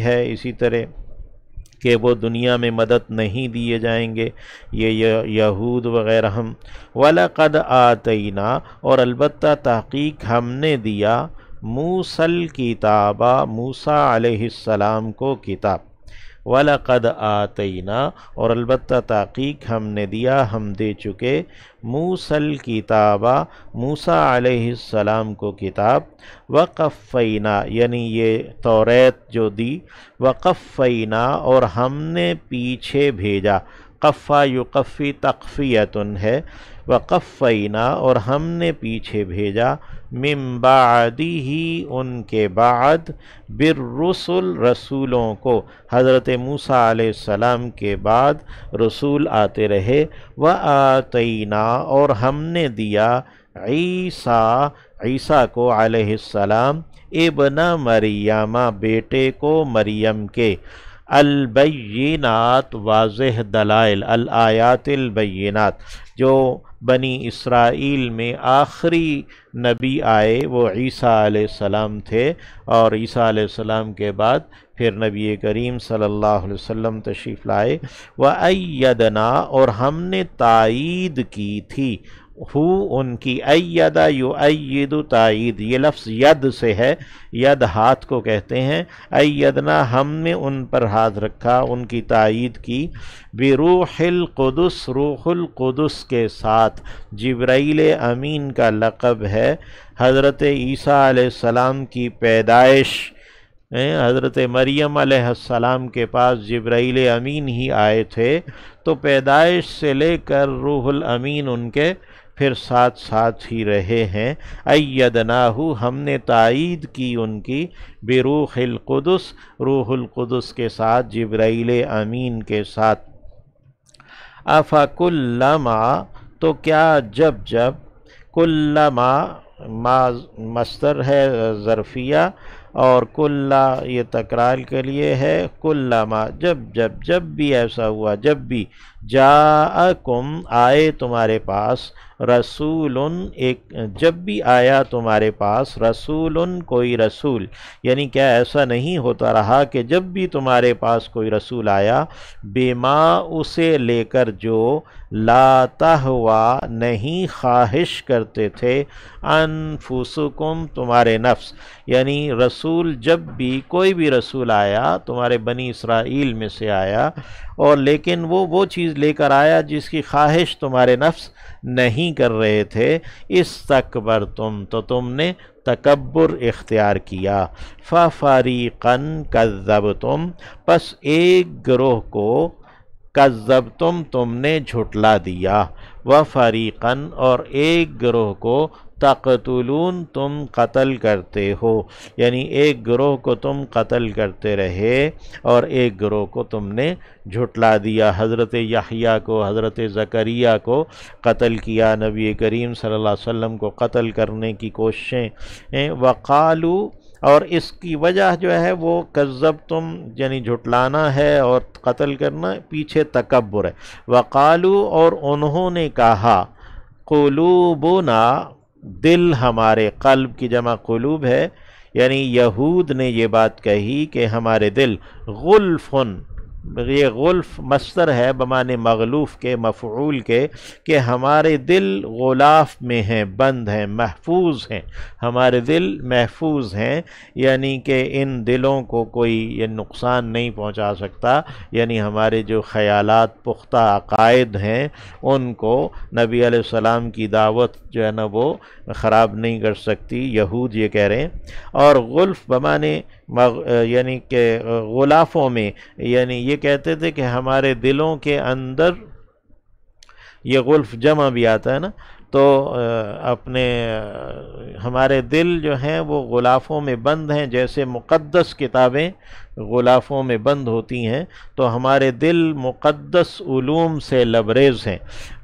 ہے اسی طرح کہ وہ دنیا میں مدد نہیں دیے جائیں گے یہ یہود وغیرہ ہم۔ وَلَقَدْ آتَيْنَا، اور البتہ تحقیق ہم نے دیا، موسیٰ الکتاب، موسیٰ علیہ السلام کو کتاب۔ وَلَقَدْ آتَيْنَا، اور البتہ تحقیق ہم نے دیا، ہم دے چکے، موسیٰ الکتاب، موسیٰ علیہ السلام کو کتاب، وَقَفَّيْنَا، یعنی یہ توریت جو دی، وَقَفَّيْنَا، اور ہم نے پیچھے بھیجا، قفا یقفی تقفیتن ہے، وَقَفَّيْنَا، اور ہم نے پیچھے بھیجا، من بعدہ، ان کے بعد، بالرسل، رسولوں کو، حضرت موسیٰ علیہ السلام کے بعد رسول آتے رہے، وَآتَيْنَا، اور ہم نے دیا، عیسیٰ، عیسیٰ کو علیہ السلام، ابن مریم، بیٹے کو مریم کے، البینات، واضح دلائل، الآیات البینات، جو بنی اسرائیل میں آخری نبی آئے وہ عیسیٰ علیہ السلام تھے، اور عیسیٰ علیہ السلام کے بعد پھر نبی کریم صلی اللہ علیہ وسلم تشریف لائے، وَأَيَّدْنَا، اور ہم نے تائید کی تھی، ان کی، ایدہ یؤید، تائید، یہ لفظ ید سے ہے، ید ہاتھ کو کہتے ہیں، ایدنا، ہم نے ان پر ہاتھ رکھا، ان کی تائید کی، بروح القدس، روح القدس کے ساتھ، جبرائیل امین کا لقب ہے، حضرت عیسیٰ علیہ السلام کی پیدائش، حضرت مریم علیہ السلام کے پاس جبرائیل امین ہی آئے تھے، تو پیدائش سے لے کر روح الامین ان کے پھر ساتھ ساتھ ہی رہے ہیں، ایدناہ، ہم نے تائید کی ان کی، بروح القدس، روح القدس کے ساتھ، جبرائیل امین کے ساتھ، افکلما، تو کیا جب جب، کلما، مصدر ہے ظرفیہ، اور کلا یہ تکرار کے لیے ہے، کلما، جب بھی ایسا ہوا، جب بھی، جاءکم، آئے تمہارے پاس، رسول، ایک، جب بھی آیا تمہارے پاس، رسول، کوئی رسول، یعنی کیا ایسا نہیں ہوتا رہا کہ جب بھی تمہارے پاس کوئی رسول آیا، بما، اسے لے کر جو، لا تہوا، نہیں خواہش کرتے تھے، انفسکم، تمہارے نفس، یعنی رسول جب بھی کوئی بھی رسول آیا تمہارے بنی اسرائیل میں سے آیا، اور لیکن وہ چیز لے کر آیا جس کی خواہش تمہارے نفس نہیں کر رہے تھے، استکبرتم، تو تم نے تکبر اختیار کیا، ففریقاً کذبتم، پس ایک گروہ کو، کذبتم، تم نے جھٹلا دیا، وفریقاً، اور ایک گروہ کو، تقتلون، تم قتل کرتے ہو، یعنی ایک گروہ کو تم قتل کرتے رہے اور ایک گروہ کو تم نے جھٹلا دیا، حضرت یحییٰ کو، حضرت زکریا کو قتل کیا، نبی کریم صلی اللہ علیہ وسلم کو قتل کرنے کی کوششیں، وقالو، اور اس کی وجہ جو ہے وہ کذبتم، یعنی جھٹلانا ہے اور قتل کرنا، پیچھے تکبر ہے، وقالو، اور انہوں نے کہا، قلوبنا، دل ہمارے، قلب کی جمع قلوب ہے، یعنی یہود نے یہ بات کہی کہ ہمارے دل، غلفن، یہ غلف مصدر ہے بمعنی مغلوف کے، مفعول کے، کہ ہمارے دل غلاف میں ہیں، بند ہیں، محفوظ ہیں، ہمارے دل محفوظ ہیں، یعنی کہ ان دلوں کو کوئی یہ نقصان نہیں پہنچا سکتا، یعنی ہمارے جو خیالات، پختہ عقائد ہیں، ان کو نبی علیہ السلام کی دعوت جو ہے نا وہ خراب نہیں کر سکتی، یہود یہ کہہ رہے ہیں، اور غلف بمعنی یعنی کہ غلافوں میں، یعنی یہ کہتے تھے کہ ہمارے دلوں کے اندر، یہ غلف جمع بھی آتا ہے نا، تو اپنے ہمارے دل جو ہیں وہ غلافوں میں بند ہیں، جیسے مقدس کتابیں غلافوں میں بند ہوتی ہیں، تو ہمارے دل مقدس علوم سے لبریز ہیں،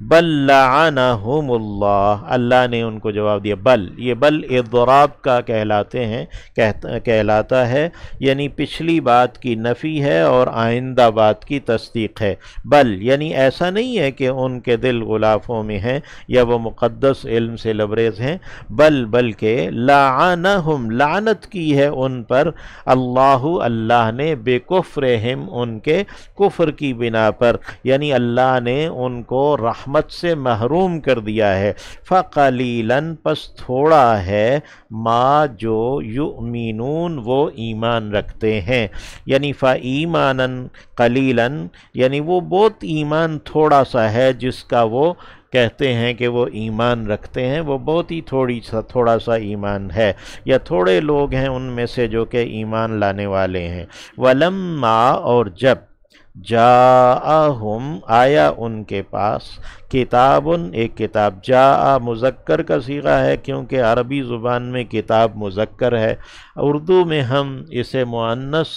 بل لعنہم اللہ، اللہ نے ان کو جواب دیا، بل، یہ بل اضراب کا کہلاتا ہے، یعنی پچھلی بات کی نفی ہے اور آئندہ بات کی تصدیق ہے، بل، یعنی ایسا نہیں ہے کہ ان کے دل غلافوں میں ہیں یا وہ مقدس علم سے لبریز ہیں، بلکہ لعنہم، لعنت کی ہے ان پر، اللہ اللہ نے بکفرہم ان کے کفر کی بنا پر، یعنی اللہ نے ان کو رحمت سے محروم کر دیا ہے۔ فقلیلاً پس تھوڑا ہے، ما جو یؤمنون وہ ایمان رکھتے ہیں، یعنی فایماناً قلیلاً یعنی وہ بہت ایمان تھوڑا سا ہے جس کا وہ کہتے ہیں کہ وہ ایمان رکھتے ہیں، وہ بہت ہی تھوڑا سا ایمان ہے، یا تھوڑے لوگ ہیں ان میں سے جو کہ ایمان لانے والے ہیں۔ وَلَمَّا اور جب جاءہم آیا ان کے پاس، کتابن ایک کتاب، جاء مذکر کا صیغہ ہے کیونکہ عربی زبان میں کتاب مذکر ہے، اردو میں ہم اسے مؤنث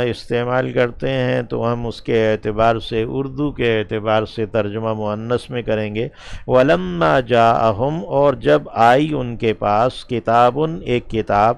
استعمال کرتے ہیں تو ہم اس کے اعتبار سے اردو کے اعتبار سے ترجمہ مؤنث میں کریں گے۔ وَلَمَّا جَاءَهُمْ اور جب آئی ان کے پاس، کتابن ایک کتاب،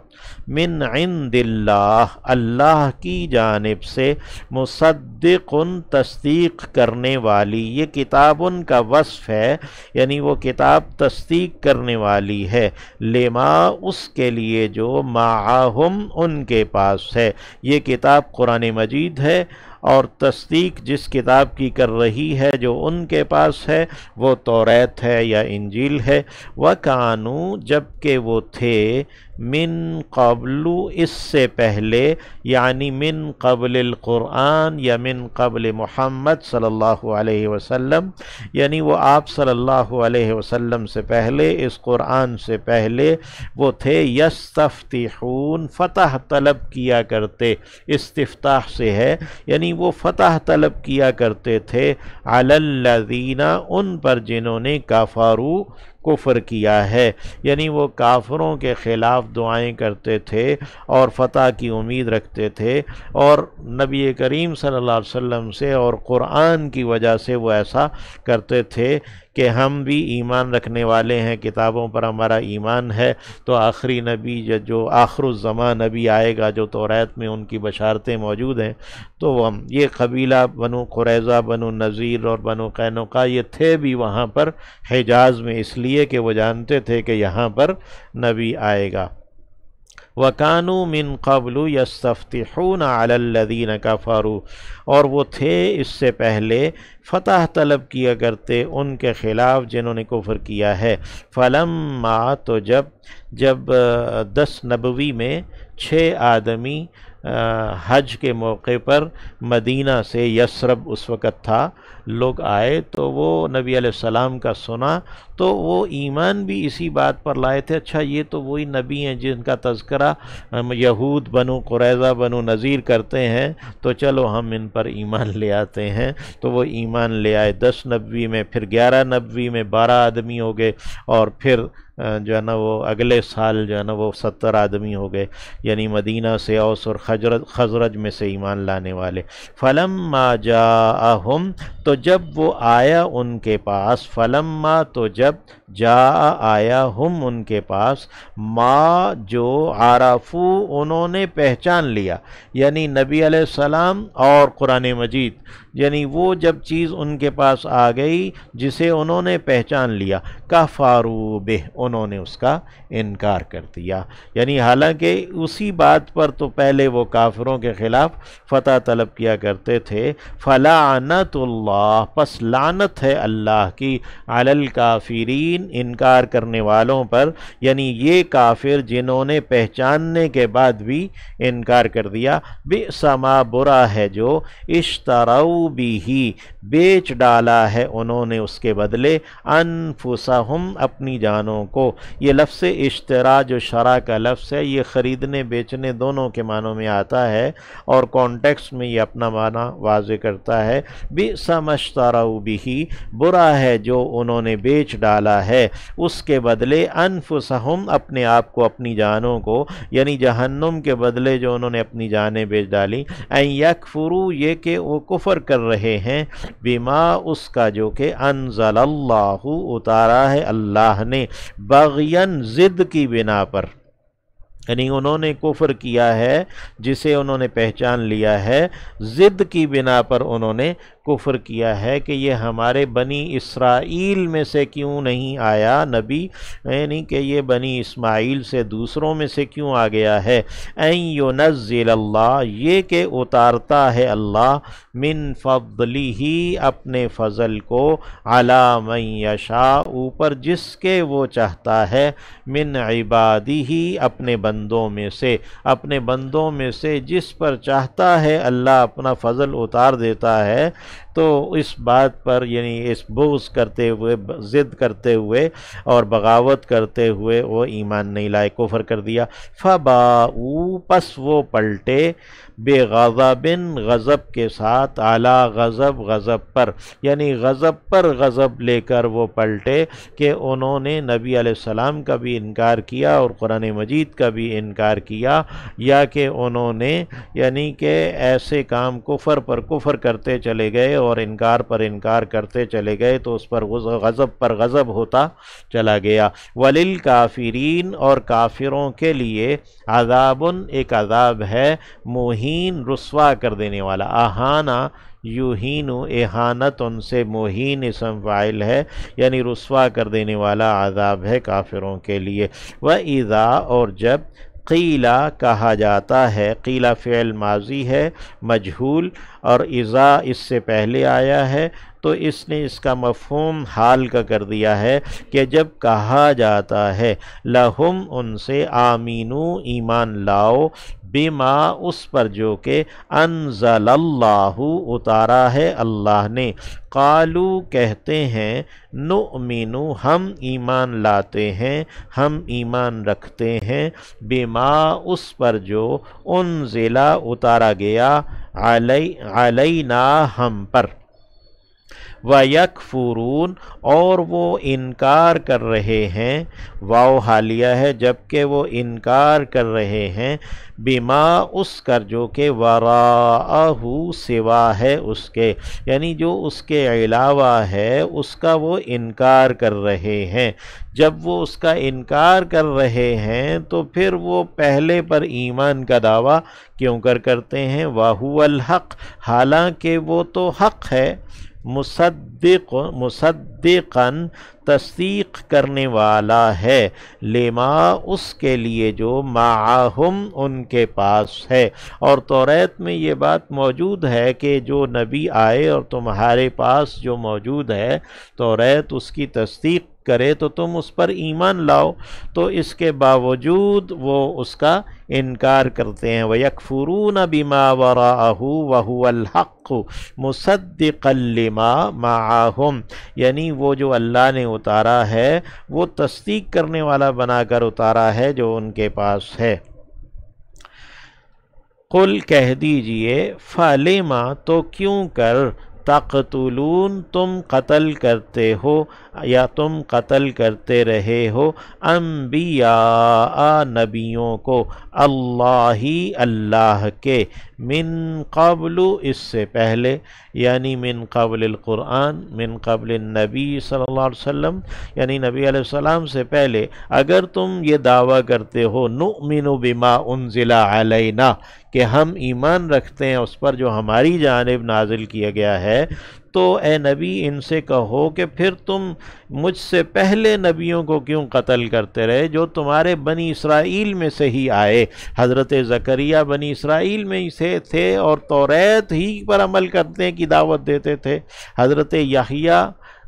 من عند اللہ اللہ کی جانب سے، مصدق تصدیق کرنے والی، یہ کتابن کا وصف ہے، یعنی وہ کتاب تصدیق کرنے والی ہے، لما اس کے لیے جو معہم ان کے پاس ہے، یہ کتاب قرآن مجید ہے، اور تصدیق جس کتاب کی کر رہی ہے جو ان کے پاس ہے وہ توریت ہے یا انجیل ہے۔ وَكَانُوا جبکہ وہ تھے، من قبل اس سے پہلے، یعنی من قبل القرآن یا من قبل محمد صلی اللہ علیہ وسلم، یعنی وہ آپ صلی اللہ علیہ وسلم سے پہلے، اس قرآن سے پہلے وہ تھے، یستفتحون فتح طلب کیا کرتے، استفتاح سے ہے، یعنی وہ فتح طلب کیا کرتے تھے، علی الذین ان پر جنہوں نے کفروا کفر کیا ہے، یعنی وہ کافروں کے خلاف دعائیں کرتے تھے اور فتح کی امید رکھتے تھے، اور نبی کریم صلی اللہ علیہ وسلم سے اور قرآن کی وجہ سے وہ ایسا کرتے تھے کہ ہم بھی ایمان رکھنے والے ہیں، کتابوں پر ہمارا ایمان ہے، تو آخری نبی جو آخر الزمان نبی آئے گا جو توریت میں ان کی بشارتیں موجود ہیں، تو ہم یہ قبیلہ بنو قریظہ، بنو نذیر اور بنو قینقاع یہ تھے بھی وہاں پر حجاز میں، اس لیے کہ وہ جانتے تھے کہ یہاں پر نبی آئے گا۔ وَكَانُوا مِن قَبْلُ يَسْتَفْتِحُونَ عَلَى الَّذِينَ كَفَرُوا اور وہ تھے اس سے پہلے فتح طلب کیا کرتے ان کے خلاف جنہوں نے کفر کیا ہے۔ فَلَمَّا تو جب 10 نبوی میں 6 آدمی حج کے موقع پر مدینہ سے، یثرب اس وقت تھا، لوگ آئے تو وہ نبی علیہ السلام کا سنا تو وہ ایمان بھی اسی بات پر لائے تھے، اچھا یہ تو وہی نبی ہیں جن کا تذکرہ یہود بنو قریظہ بنو نذیر کرتے ہیں، تو چلو ہم ان پر ایمان لے آتے ہیں، تو وہ ایمان لے آئے۔ 10 نبوی میں، پھر 11 نبوی میں 12 آدمی ہو گئے، اور پھر جو ہے نا وہ اگلے سال جو ہے نا وہ 70 آدمی ہو گئے، یعنی مدینہ سے اوس اور خزرج میں سے ایمان لانے والے۔ فَلَمَّا جَاءَهُمْ تو جب وہ آیا ان کے پاس، فَلَمَّا تو جب جاء آیا ہم ان کے پاس، ما جو عرفو انہوں نے پہچان لیا، یعنی نبی علیہ السلام اور قرآن مجید، یعنی وہ جب چیز ان کے پاس آ گئی جسے انہوں نے پہچان لیا، کفروا بہ انہوں نے اس کا انکار کر دیا، یعنی حالانکہ اسی بات پر تو پہلے وہ کافروں کے خلاف فتح طلب کیا کرتے تھے۔ فلعنت اللہ پس لعنت ہے اللہ کی، علی الکافرین انکار کرنے والوں پر، یعنی یہ کافر جنہوں نے پہچاننے کے بعد بھی انکار کر دیا۔ بئس ما برا ہے جو اشتروا بھی بیچ ڈالا ہے انہوں نے اس کے بدلے، انفسہم اپنی جانوں کو۔ یہ لفظ اشترا جو شرع کا لفظ ہے یہ خریدنے بیچنے دونوں کے معنوں میں آتا ہے، اور کانٹیکسٹ میں یہ اپنا معنی واضح کرتا ہے۔ بئس ما اشتروا بھی برا ہے جو انہوں نے بیچ ڈالا ہے اس کے بدلے، انفسہم اپنے آپ کو اپنی جانوں کو، یعنی جہنم کے بدلے جو انہوں نے اپنی جانیں بیچ ڈالی، ان یکفروا یہ کہ وہ کفر کر رہے ہیں، بما اس کا جو کہ انزل اللہ اتارا ہے اللہ نے، بغین ضد کی بنا پر، یعنی انہوں نے کفر کیا ہے جسے انہوں نے پہچان لیا ہے، ضد کی بنا پر انہوں نے کفر کیا ہے کہ یہ ہمارے بنی اسرائیل میں سے کیوں نہیں آیا نبی، یعنی کہ یہ بنی اسماعیل سے دوسروں میں سے کیوں آ گیا ہے۔ این ینزل اللہ، یہ کہ اتارتا ہے اللہ، من فضلہ، اپنے فضل کو، علی من یشاء، اوپر جس کے وہ چاہتا ہے، من عبادہ، اپنے بندوں میں سے، اپنے بندوں میں سے جس پر چاہتا ہے اللہ اپنا فضل اتار دیتا ہے۔ تو اس بات پر یعنی اس بغض کرتے ہوئے، ضد کرتے ہوئے اور بغاوت کرتے ہوئے وہ ایمان نہیں لائے، کفر کر دیا۔ فباؤ، پس وہ پلٹے، بغضب، غضب کے ساتھ، علی غضب، غضب پر، یعنی غضب پر غضب لے کر وہ پلٹے کہ انہوں نے نبی علیہ السلام کا بھی انکار کیا اور قرآن مجید کا بھی انکار کیا، یا کہ انہوں نے یعنی کہ ایسے کام کفر پر کفر کرتے چلے گئے اور انکار پر انکار کرتے چلے گئے، تو اس پر غضب پر غضب ہوتا چلا گیا۔ وللکافرین، اور کافروں کے لیے، عذاب، ایک عذاب ہے، مہین، رسوا کر دینے والا۔ اہانہ یہین، اہانت ان سے، مہین اسم فاعل ہے، یعنی رسوا کر دینے والا عذاب ہے کافروں کے لیے۔ وَإِذَا، اور جب، قیلا، کہا جاتا ہے، قیلا فعل ماضی ہے مجہول، اور اذا اس سے پہلے آیا ہے، تو اس نے اس کا مفہوم حال کا کر دیا ہے کہ جب کہا جاتا ہے، لہم، ان سے، آمینو، ایمان لاؤ، بما، اس پر جو کہ، انزل اللہ، اتارا ہے اللہ نے، قالو، کہتے ہیں، نؤمنو، ہم ایمان لاتے ہیں، ہم ایمان رکھتے ہیں، بما، اس پر جو، انزل، اتارا گیا، علینا، ہم پر، وَيَكْفُرُونَ، اور وہ انکار کر رہے ہیں، واو حالیہ ہے، جبکہ وہ انکار کر رہے ہیں، بما، اس کر جو کہ، وراءہ، سوا ہے اس کے، یعنی جو اس کے علاوہ ہے اس کا وہ انکار کر رہے ہیں۔ جب وہ اس کا انکار کر رہے ہیں تو پھر وہ پہلے پر ایمان کا دعویٰ کیوں کرتے ہیں؟ وَهُوَ الْحَقُّ، حالانکہ وہ تو حق ہے، مصدقاً، تصدیق کرنے والا ہے، لما، اس کے لیے جو، معہم، ان کے پاس ہے۔ اور توریت میں یہ بات موجود ہے کہ جو نبی آئے اور تمہارے پاس جو موجود ہے توریت، اس کی تصدیق کرے تو تم اس پر ایمان لاؤ، تو اس کے باوجود وہ اس کا انکار کرتے ہیں۔ وَيَكْفُرُونَ بِمَا وَرَاءَهُ وَهُوَ الْحَقُّ مُصَدِّقًا لِمَا مَعَهُمْ، یعنی وہ جو اللہ نے اتارا ہے وہ تصدیق کرنے والا بنا کر اتارا ہے جو ان کے پاس ہے۔ قل، کہہ دیجئے، فَلِمَ، تو کیوں کر، تقتلون، تم قتل کرتے ہو یا تم قتل کرتے رہے ہو، انبیاء، نبیوں کو، اللہ، اللہ کے، من قبل، اس سے پہلے، یعنی من قبل القرآن، من قبل النبی صلی اللہ علیہ وسلم، یعنی نبی علیہ السلام سے پہلے اگر تم یہ دعویٰ کرتے ہو، نؤمن بما انزل علینا، کہ ہم ایمان رکھتے ہیں اس پر جو ہماری جانب نازل کیا گیا ہے، تو اے نبی ان سے کہو کہ پھر تم مجھ سے پہلے نبیوں کو کیوں قتل کرتے رہے جو تمہارے بنی اسرائیل میں سے ہی آئے۔ حضرت زکریا بنی اسرائیل میں ہی سے تھے اور توریت ہی پر عمل کرنے کی دعوت دیتے تھے۔ حضرت یحییٰ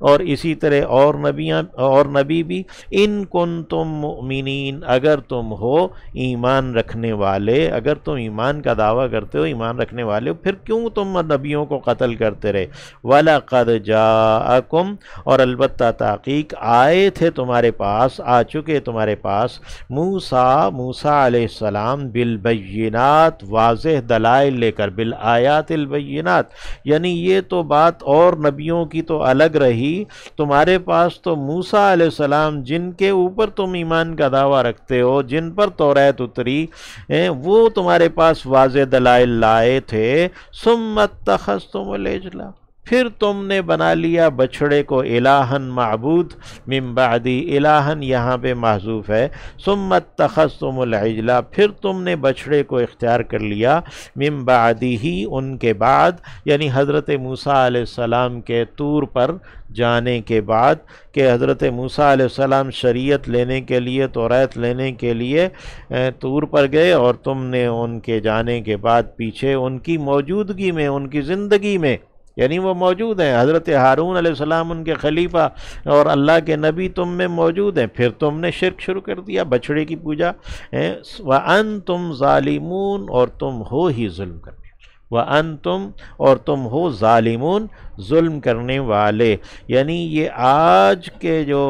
اور اسی طرح اور نبی بھی، ان کنتم مؤمنین، اگر تم ہو ایمان رکھنے والے، اگر تم ایمان کا دعویٰ کرتے ہو، ایمان رکھنے والے ہو، پھر کیوں تم نبیوں کو قتل کرتے رہے؟ وَلَقَدْ جَاءَكُمْ، اور البتہ تحقیق آئے تھے تمہارے پاس، آ چکے تمہارے پاس، موسیٰ علیہ السلام، بالبینات، واضح دلائل لے کر، بالآیات البینات، یعنی یہ تو بات اور نبیوں کی تو الگ رہی، تمہارے پاس تو موسیٰ علیہ السلام جن کے اوپر تم ایمان کا دعویٰ رکھتے ہو، جن پر توریت اتری، وہ تمہارے پاس واضح دلائل لائے تھے، ثم اتخذتم العجل، پھر تم نے بنا لیا بچھڑے کو الہن معبود، من بعدی الہن یہاں پہ محذوف ہے، ثم اتخذتم العجل پھر تم نے بچھڑے کو اختیار کر لیا، من بعدی ہی ان کے بعد، یعنی حضرت موسیٰ علیہ السلام کے طور پر جانے کے بعد، کہ حضرت موسیٰ علیہ السلام شریعت لینے کے لیے، توریت لینے کے لیے طور پر گئے، اور تم نے ان کے جانے کے بعد پیچھے ان کی موجودگی میں، ان کی زندگی میں، یعنی وہ موجود ہیں، حضرت ہارون علیہ السلام ان کے خلیفہ اور اللہ کے نبی تم میں موجود ہیں، پھر تم نے شرک شروع کر دیا، بچھڑے کی پوجا، وَأَنْتُمْ ظَالِمُونَ اور تم ہو ہی ظلم کرنے، وَأَنْتُمْ اور تم ہو ظالمون ظلم کرنے والے، یعنی یہ آج کے جو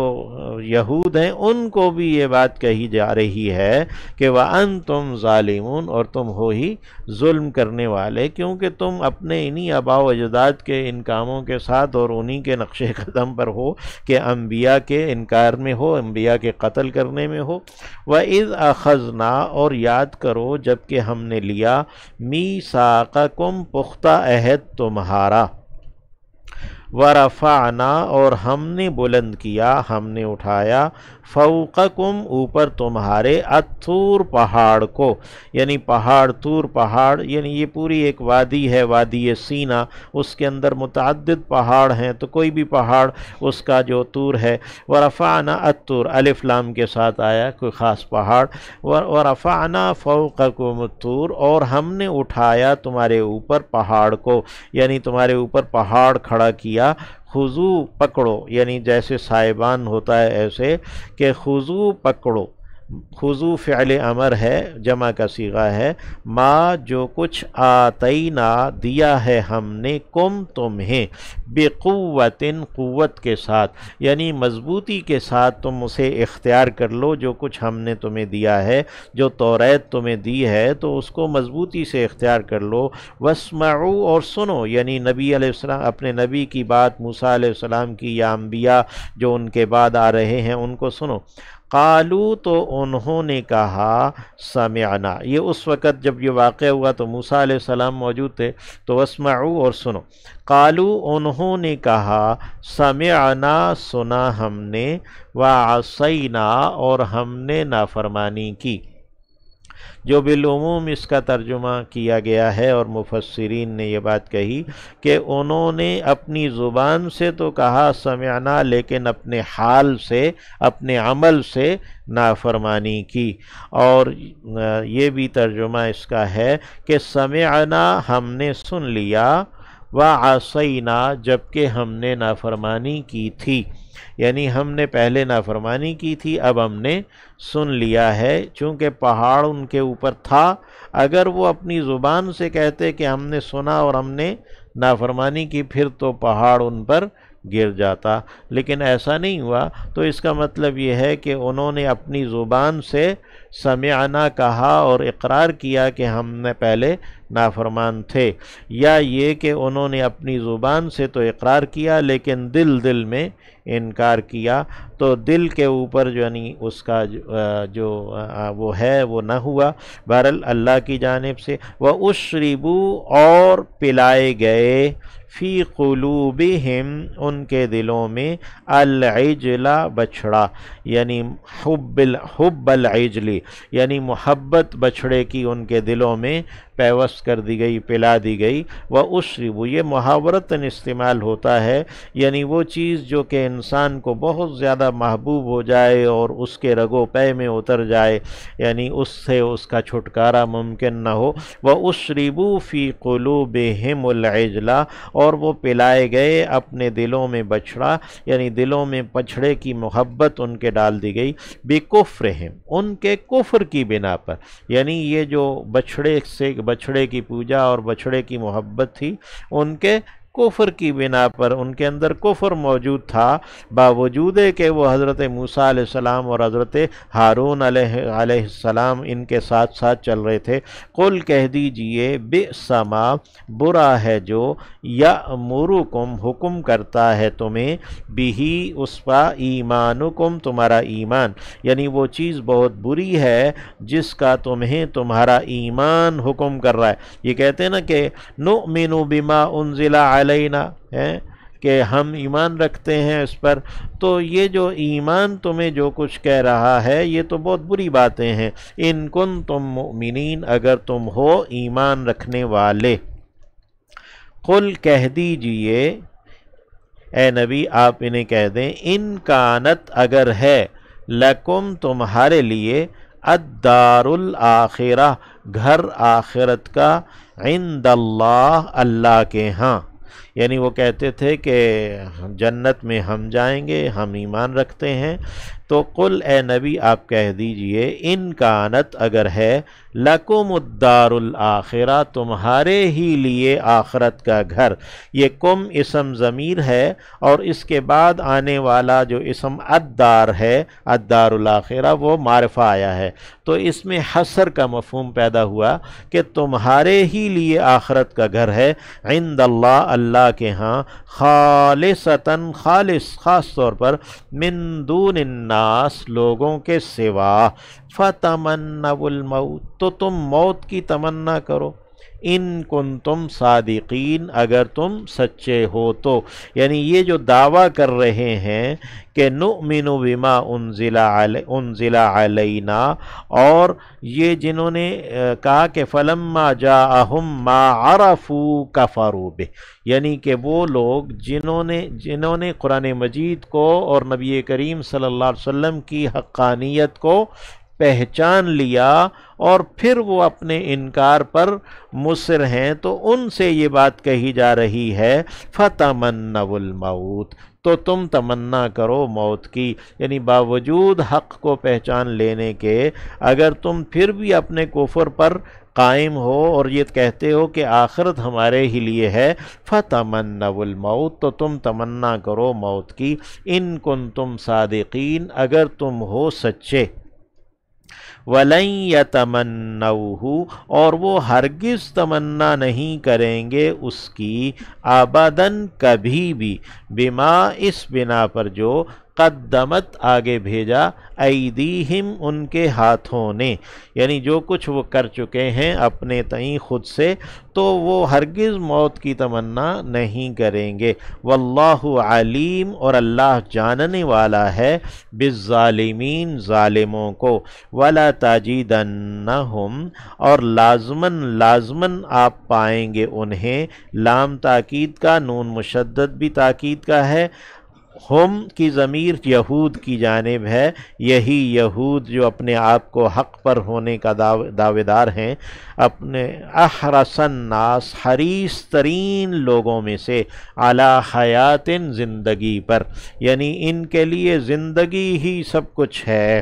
یہود ہیں ان کو بھی یہ بات کہی جا رہی ہے کہ وَأَنْتُمْ ظَالِمُونَ اور تم ہو ہی ظلم کرنے والے، کیونکہ تم اپنے انہی آباء و اجداد کے ان کاموں کے ساتھ اور انہی کے نقش قدم پر ہو کہ انبیاء کے انکار میں ہو، انبیاء کے قتل کرنے میں ہو۔ وَإِذْ أَخَذْنَا اور یاد کرو جب کہ ہم نے لیا، میثاقکم پختہ عہد تمہارا، ورفعنا اور ہم نے بلند کیا، ہم نے اٹھایا، فوقکم اوپر تمہارے، الطور پہاڑ کو، یعنی پہاڑ طور پہاڑ، یعنی یہ پوری ایک وادی ہے، وادی سینا، اس کے اندر متعدد پہاڑ ہیں، تو کوئی بھی پہاڑ اس کا جو طور ہے، ورفعنا الطور الف لام کے ساتھ آیا کوئی خاص پہاڑ، ورفعنا فوقکم الطور اور ہم نے اٹھایا تمہارے اوپر پہاڑ کو، یعنی تمہارے اوپر پہاڑ کھڑا کیا، خضو پکڑو، یعنی جیسے سائبان ہوتا ہے ایسے کہ خضو پکڑو، خضو فعل امر ہے، جمع کا صیغہ ہے، ما جو کچھ آتینا دیا ہے ہم نے، کم تمہیں، بقوت قوت کے ساتھ، یعنی مضبوطی کے ساتھ تم اسے اختیار کر لو، جو کچھ ہم نے تمہیں دیا ہے، جو توریت تمہیں دی ہے تو اس کو مضبوطی سے اختیار کر لو، واسمعوا اور سنو، یعنی نبی علیہ السلام اپنے نبی کی بات، موسیٰ علیہ السلام کی یا انبیاء جو ان کے بعد آ رہے ہیں ان کو سنو۔ قالو تو انہوں نے کہا، سمعنا، یہ اس وقت جب یہ واقعہ ہوا تو موسیٰ علیہ السلام موجود تھے، تو واسمعوا اور سنو، قالو انہوں نے کہا، سمعنا سنا ہم نے، وعصینا اور ہم نے نافرمانی کی، جو بالعموم اس کا ترجمہ کیا گیا ہے، اور مفسرین نے یہ بات کہی کہ انہوں نے اپنی زبان سے تو کہا سمعنا، لیکن اپنے حال سے، اپنے عمل سے نافرمانی کی، اور یہ بھی ترجمہ اس کا ہے کہ سمعنا ہم نے سن لیا، وعصینا جبکہ ہم نے نافرمانی کی تھی، یعنی ہم نے پہلے نافرمانی کی تھی، اب ہم نے سن لیا ہے، چونکہ پہاڑ ان کے اوپر تھا، اگر وہ اپنی زبان سے کہتے کہ ہم نے سنا اور ہم نے نافرمانی کی، پھر تو پہاڑ ان پر گر جاتا، لیکن ایسا نہیں ہوا، تو اس کا مطلب یہ ہے کہ انہوں نے اپنی زبان سے سمعنا کہا اور اقرار کیا کہ ہم نے پہلے نافرمان تھے، یا یہ کہ انہوں نے اپنی زبان سے تو اقرار کیا لیکن دل میں انکار کیا، تو دل کے اوپر یعنی اس کا جو وہ ہے وہ نہ ہوا، بہرحال اللہ کی جانب سے۔ وَأُشْرِبُوا اور پلائے گئے، فی قلوبہم ان کے دلوں میں، العجل بچھڑا، یعنی حب العجل، یعنی محبت بچھڑے کی ان کے دلوں میں پیوست کر دی گئی، پلا دی گئی۔ وَأُشْرِبُوا یہ محاورتاً استعمال ہوتا ہے، یعنی وہ چیز جو کہ انسان کو بہت زیادہ محبوب ہو جائے اور اس کے رگ و پے میں اتر جائے، یعنی اس سے اس کا چھٹکارا ممکن نہ ہو۔ وَأُشْرِبُوا فِي قُلُوبِهِمُ الْعِجْلَ اور وہ پلائے گئے اپنے دلوں میں بچھڑا، یعنی دلوں میں بچھڑے کی محبت ان کے ڈال دی گئی، بِكُفْرِهِمْ ان کے کفر کی بنا پر، یعنی یہ جو بچھڑے کی پوجا اور بچھڑے کی محبت تھی، ان کے کفر کی بنا پر، ان کے اندر کفر موجود تھا، باوجود کہ وہ حضرت موسیٰ علیہ السلام اور حضرت ہارون علیہ السلام ان کے ساتھ ساتھ چل رہے تھے۔ قل کہہ دیجئے، بئس ما برا ہے جو، یأمرکم حکم کرتا ہے تمہیں، بہی اس پر، ایمانکم تمہارا ایمان، یعنی وہ چیز بہت بری ہے جس کا تمہیں تمہارا ایمان حکم کر رہا ہے۔ یہ کہتے ہیں نا کہ نؤمن بما انزل علینا ہے کہ ہم ایمان رکھتے ہیں اس پر. تو یہ جو ایمان تمہیں جو کچھ کہہ رہا ہے یہ تو بہت بری باتیں ہیں. ان کنتم مؤمنین اگر تم ہو ایمان رکھنے والے. قل کہہ دیجئے اے نبی آپ انہیں کہہ دیں ان کانت اگر ہے لکم تمہارے لیے الدار الآخرہ گھر آخرت کا عند اللہ اللہ کے ہاں. یعنی وہ کہتے تھے کہ جنت میں ہم جائیں گے ہم ایمان رکھتے ہیں. تو قل اے نبی آپ کہہ دیجئے ان کانت اگر ہے لکم الدار الآخرہ تمہارے ہی لیے آخرت کا گھر. یہ کم اسم ضمیر ہے اور اس کے بعد آنے والا جو اسم الدار ہے الدار الآخرہ وہ معرفہ آیا ہے. تو اس میں حصر کا مفہوم پیدا ہوا کہ تمہارے ہی لیے آخرت کا گھر ہے عند اللہ اللہ کے ہاں خالصتاً خالص خاص طور پر من دون الناس لوگوں کے سوا. فتمنوا الموت تو تم موت کی تمنا کرو ان کنتم صادقین اگر تم سچے ہو تو. یعنی یہ جو دعویٰ کر رہے ہیں کہ نؤمن بما انزل علینا اور یہ جنہوں نے کہا کہ فلما جاءہم ما عرفوا کفروا بہ یعنی کہ وہ لوگ جنہوں نے قرآن مجید کو اور نبی کریم صلی اللہ علیہ وسلم کی حقانیت کو پہچان لیا اور پھر وہ اپنے انکار پر مصر ہیں تو ان سے یہ بات کہی جا رہی ہے فتمنوا الموت تو تم تمنا کرو موت کی. یعنی باوجود حق کو پہچان لینے کے اگر تم پھر بھی اپنے کفر پر قائم ہو اور یہ کہتے ہو کہ آخرت ہمارے ہی لیے ہے فتمنوا الموت تو تم تمنا کرو موت کی ان کنتم صادقین اگر تم ہو سچے. وَلَن يَتَمَنَّوْهُ اور وہ ہرگز تمنا نہیں کریں گے اس کی ابداً کبھی بھی بما اس بنا پر جو قدمت آگے بھیجا ایدیہم ان کے ہاتھوں نے. یعنی جو کچھ وہ کر چکے ہیں اپنے تئیں خود سے تو وہ ہرگز موت کی تمنا نہیں کریں گے. واللہ علیم اور اللہ جاننے والا ہے بالظالمین ظالموں کو. ولا تجدنہم اور لازماً آپ پائیں گے انہیں. لام تاکید کا نون مشدد بھی تاکید کا ہے. ہم کی ضمیر یہود کی جانب ہے. یہی یہود جو اپنے آپ کو حق پر ہونے کا دعوے دار ہیں اپنے احرص الناس حریص ترین لوگوں میں سے علی حیات زندگی پر. یعنی ان کے لیے زندگی ہی سب کچھ ہے.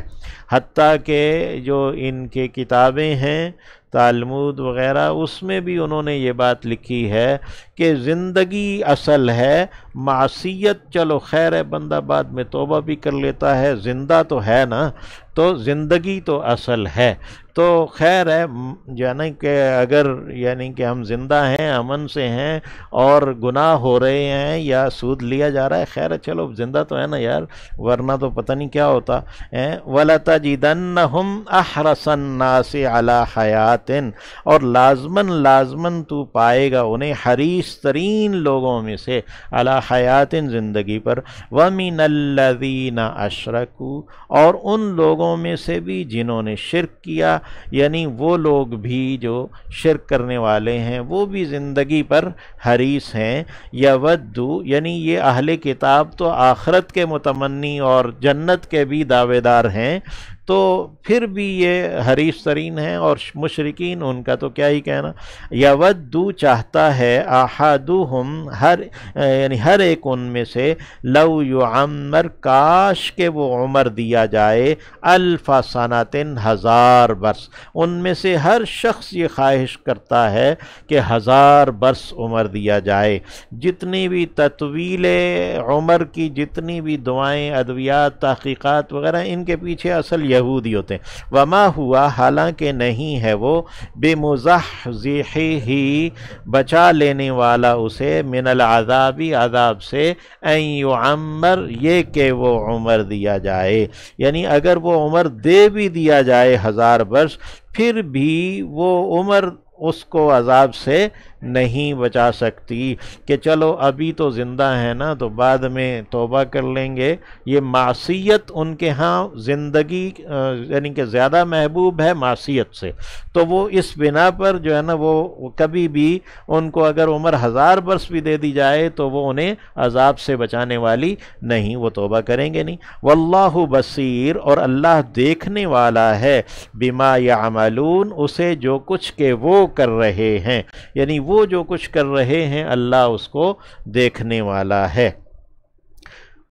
حتیٰ کہ جو ان کے کتابیں ہیں تالمود وغیرہ اس میں بھی انہوں نے یہ بات لکھی ہے کہ زندگی اصل ہے. معصیت چلو خیر ہے بندہ بعد میں توبہ بھی کر لیتا ہے زندہ تو ہے نا تو زندگی تو اصل ہے. تو خیر ہے یعنی کہ اگر یعنی کہ ہم زندہ ہیں امن سے ہیں اور گناہ ہو رہے ہیں یا سود لیا جا رہا ہے خیر ہے چلو زندہ تو ہے نا یار ورنہ تو پتہ نہیں کیا ہوتا. وَلَتَجِدَنَّهُمْ أَحْرَصَ النَّاسِ عَلَى حَيَاتٍ اور لازماً تو پائے گا انہیں حریص ترین لوگوں میں سے علی حیات زندگی پر. وَمِنَ الَّذِينَ أَشْرَكُوا اور ان لوگوں میں سے بھی جنہوں نے شرک کیا یعنی وہ لوگ بھی جو شرک کرنے والے ہیں وہ بھی زندگی پر حریص ہیں. یودو یعنی یہ اہل کتاب تو آخرت کے متمنی اور جنت کے بھی دعوے دار ہیں تو پھر بھی یہ حریص ترین ہیں اور مشرکین ان کا تو کیا ہی کہنا. یودو چاہتا ہے احدہم یعنی ہر ایک ان میں سے لو یعمر کاش کہ وہ عمر دیا جائے الف سنۃ 1000 برس. ان میں سے ہر شخص یہ خواہش کرتا ہے کہ 1000 برس عمر دیا جائے. جتنی بھی تطویل عمر کی جتنی بھی دعائیں ادویات تحقیقات وغیرہ ان کے پیچھے اصل یہودی ہوتے ہیں. وما ہوا حالانکہ نہیں ہے وہ بمزحزحہ بچا لینے والا اسے من العذاب عذاب سے ان یعمر یہ کہ وہ عمر دیا جائے. یعنی اگر وہ عمر دے بھی دیا جائے 1000 برس پھر بھی وہ عمر اس کو عذاب سے نہیں بچا سکتی کہ چلو ابھی تو زندہ ہیں نا تو بعد میں توبہ کر لیں گے۔ یہ معصیت ان کے ہاں زندگی یعنی کہ زیادہ محبوب ہے معصیت سے، تو وہ اس بنا پر جو ہے نا وہ کبھی بھی ان کو اگر عمر 1000 برس بھی دے دی جائے تو وہ انہیں عذاب سے بچانے والی نہیں، وہ توبہ کریں گے نہیں۔ واللہ بصیر، اور اللہ دیکھنے والا ہے، بما یعملون، اسے جو کچھ کہ وہ کر رہے ہیں، یعنی وہ جو کچھ کر رہے ہیں اللہ اس کو دیکھنے والا ہے۔